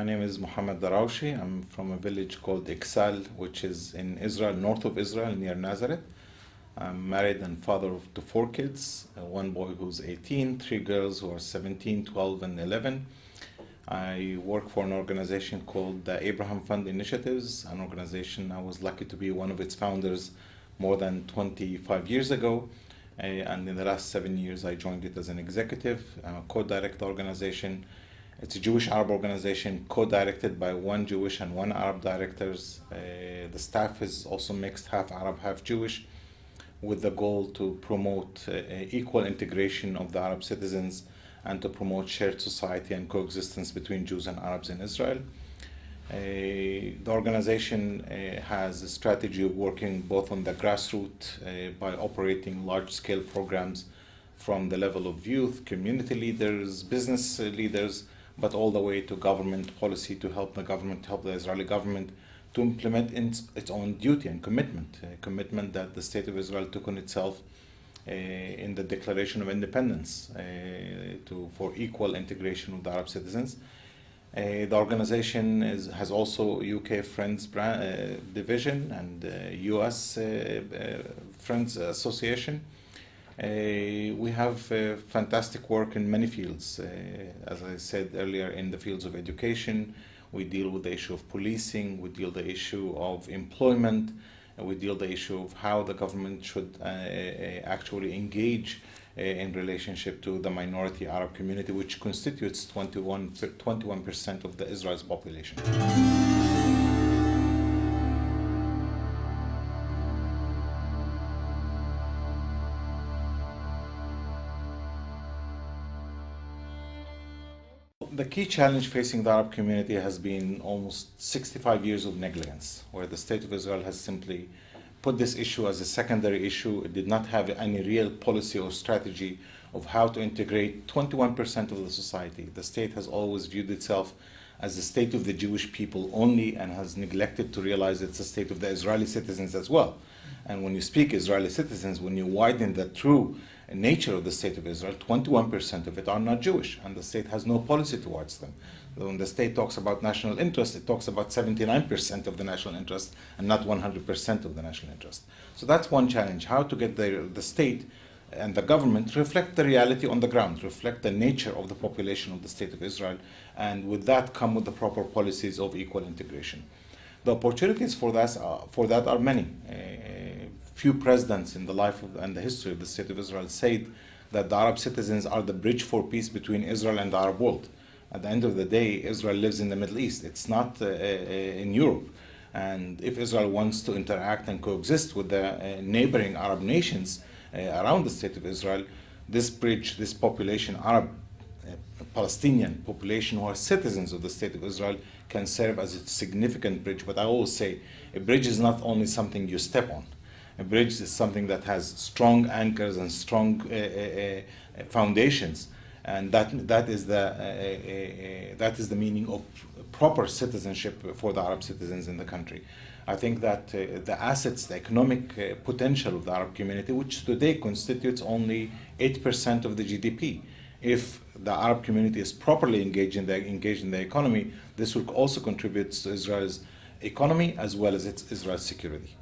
name is Mohammed Darawshe. I'm from a village called Iksal, which is in Israel, north of Israel, near Nazareth. I'm married and father to 4 kids, one boy who's 18, 3 girls who are 17, 12, and 11. I work for an organization called the Abraham Fund Initiatives, an organization I was lucky to be one of its founders more than 25 years ago. And in the last 7 years, I joined it as an executive, co-direct organization. It's a Jewish Arab organization co-directed by 1 Jewish and 1 Arab directors. The staff is also mixed, half Arab, half Jewish, with the goal to promote equal integration of the Arab citizens and to promote shared society and coexistence between Jews and Arabs in Israel. The organization has a strategy of working both on the grassroots by operating large-scale programs from the level of youth, community leaders, business leaders, but all the way to government policy to help the Israeli government to implement its own duty and commitment that the State of Israel took on itself in the Declaration of Independence for equal integration of the Arab citizens. The organization has also UK Friends division and US Friends Association. We have fantastic work in many fields. As I said earlier, in the fields of education, we deal with the issue of policing, we deal with the issue of employment, and we deal with the issue of how the government should actually engage in relationship to the minority Arab community, which constitutes 21% of the Israel's population. The key challenge facing the Arab community has been almost 65 years of negligence, where the State of Israel has simply put this issue as a secondary issue. It did not have any real policy or strategy of how to integrate 21% of the society. The state has always viewed itself as the state of the Jewish people only and has neglected to realize it's the state of the Israeli citizens as well. And when you speak Israeli citizens, when you widen the true nature of the State of Israel, 21% of it are not Jewish, and the state has no policy towards them. When the state talks about national interest, it talks about 79% of the national interest and not 100% of the national interest. So that's one challenge, how to get the state and the government to reflect the reality on the ground, reflect the nature of the population of the State of Israel, and with that come with the proper policies of equal integration. The opportunities for that are many. Few presidents in the life and the history of the State of Israel said that the Arab citizens are the bridge for peace between Israel and the Arab world. At the end of the day, Israel lives in the Middle East. It's not in Europe. And if Israel wants to interact and coexist with the neighboring Arab nations around the State of Israel, this bridge, this population, Arab Palestinian population who are citizens of the State of Israel, can serve as a significant bridge. But I always say a bridge is not only something you step on. A bridge is something that has strong anchors and strong foundations, and that is the meaning of proper citizenship for the Arab citizens in the country. I think that the assets, the economic potential of the Arab community, which today constitutes only 8% of the GDP, if the Arab community is properly engaged in the economy, this will also contribute to Israel's economy as well as Israel's security.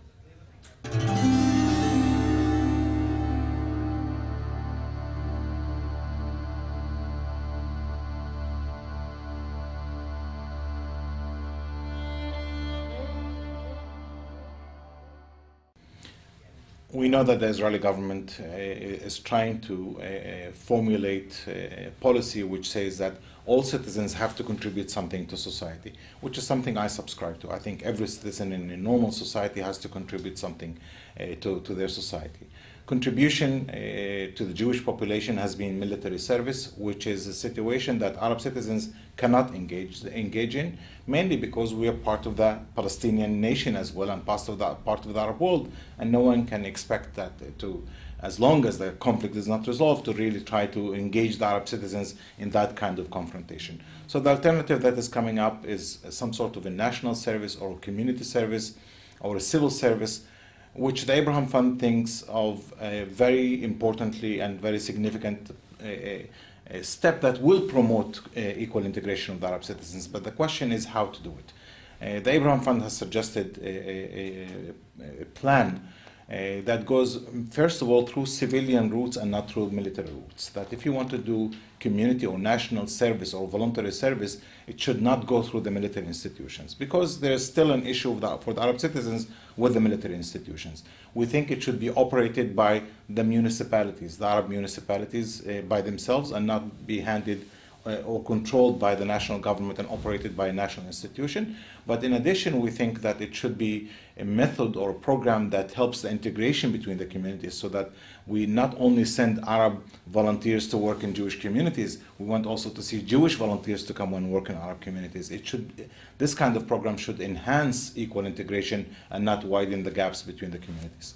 We know that the Israeli government is trying to formulate a policy which says that all citizens have to contribute something to society, which is something I subscribe to. I think every citizen in a normal society has to contribute something to their society. Contribution to the Jewish population has been military service, which is a situation that Arab citizens cannot engage in, mainly because we are part of the Palestinian nation as well and part of the Arab world, and no one can expect that as long as the conflict is not resolved, to really try to engage the Arab citizens in that kind of confrontation. So the alternative that is coming up is some sort of a national service or a community service or a civil service, which the Abraham Fund thinks of very importantly and very significant step that will promote equal integration of the Arab citizens. But the question is how to do it. The Abraham Fund has suggested a plan that goes, first of all, through civilian routes and not through military routes. That if you want to do community or national service or voluntary service, it should not go through the military institutions, because there is still an issue for the Arab citizens with the military institutions. We think it should be operated by the municipalities, the Arab municipalities by themselves, and not be handed or controlled by the national government and operated by a national institution. But in addition, we think that it should be a method or a program that helps the integration between the communities, so that we not only send Arab volunteers to work in Jewish communities, we want also to see Jewish volunteers to come and work in Arab communities. This kind of program should enhance equal integration and not widen the gaps between the communities.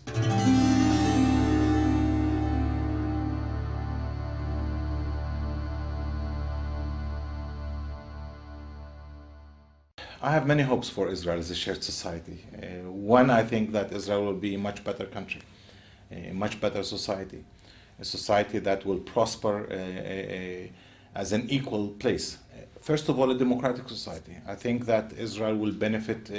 I have many hopes for Israel as a shared society. One, I think that Israel will be a much better country, a much better society, a society that will prosper as an equal place. First of all, a democratic society. I think that Israel will benefit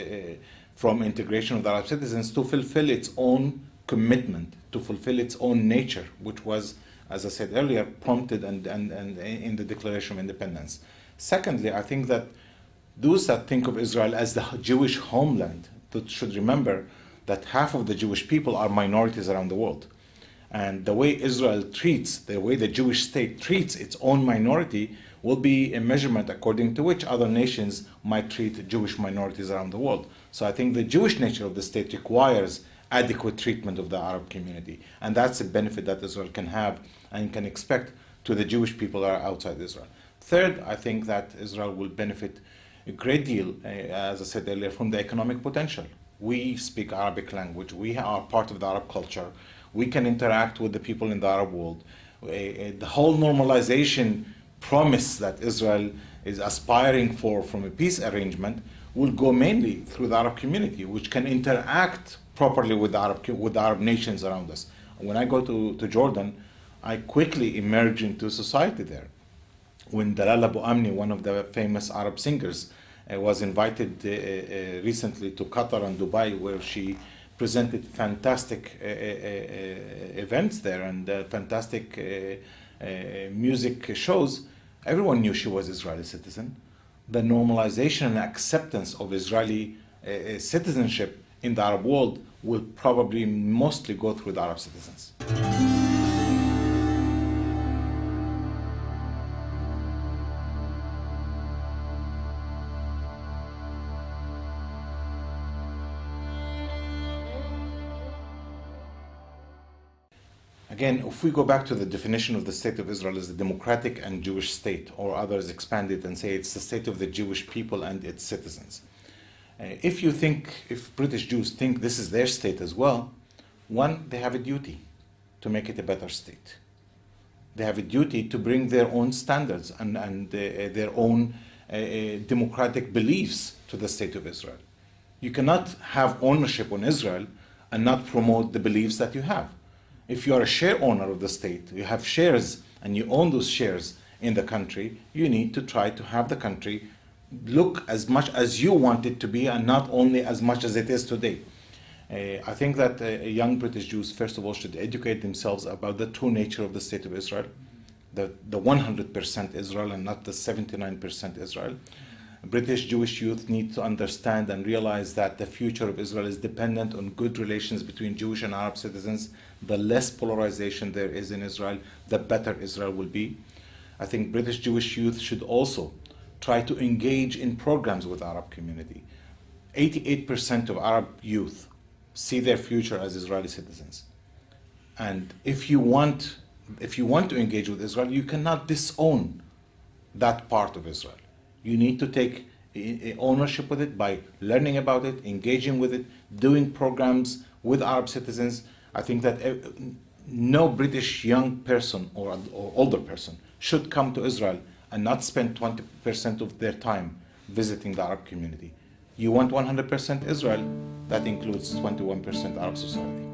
from integration of the Arab citizens to fulfill its own commitment, to fulfill its own nature, which was, as I said earlier, prompted and in the Declaration of Independence. Secondly, I think that those that think of Israel as the Jewish homeland should remember that half of the Jewish people are minorities around the world. And the way Israel treats, the way the Jewish state treats its own minority will be a measurement according to which other nations might treat Jewish minorities around the world. So I think the Jewish nature of the state requires adequate treatment of the Arab community. And that's a benefit that Israel can have and can expect to the Jewish people that are outside Israel. Third, I think that Israel will benefit a great deal, as I said earlier, from the economic potential. We speak Arabic language. We are part of the Arab culture. We can interact with the people in the Arab world. The whole normalization promise that Israel is aspiring for from a peace arrangement will go mainly through the Arab community, which can interact properly with the Arab nations around us. When I go to Jordan, I quickly emerge into society there. When Dalal Abu Amni, one of the famous Arab singers, was invited recently to Qatar and Dubai, where she presented fantastic events there and fantastic music shows, everyone knew she was Israeli citizen. The normalization and acceptance of Israeli citizenship in the Arab world will probably mostly go through the Arab citizens. Again, if we go back to the definition of the State of Israel as a democratic and Jewish state, or others expand it and say it's the state of the Jewish people and its citizens. If British Jews think this is their state as well, one, they have a duty to make it a better state. They have a duty to bring their own standards and their own democratic beliefs to the State of Israel. You cannot have ownership on Israel and not promote the beliefs that you have. If you are a share owner of the state, you have shares and you own those shares in the country, you need to try to have the country look as much as you want it to be and not only as much as it is today. I think that young British Jews, first of all, should educate themselves about the true nature of the State of Israel, the 100% Israel and not the 79% Israel. British Jewish youth need to understand and realize that the future of Israel is dependent on good relations between Jewish and Arab citizens. The less polarization there is in Israel, the better Israel will be. I think British Jewish youth should also try to engage in programs with Arab community. 88% of Arab youth see their future as Israeli citizens. And if you want to engage with Israel, you cannot disown that part of Israel. You need to take ownership with it by learning about it, engaging with it, doing programs with Arab citizens. I think that no British young person or older person should come to Israel and not spend 20% of their time visiting the Arab community. You want 100% Israel, that includes 21% Arab society.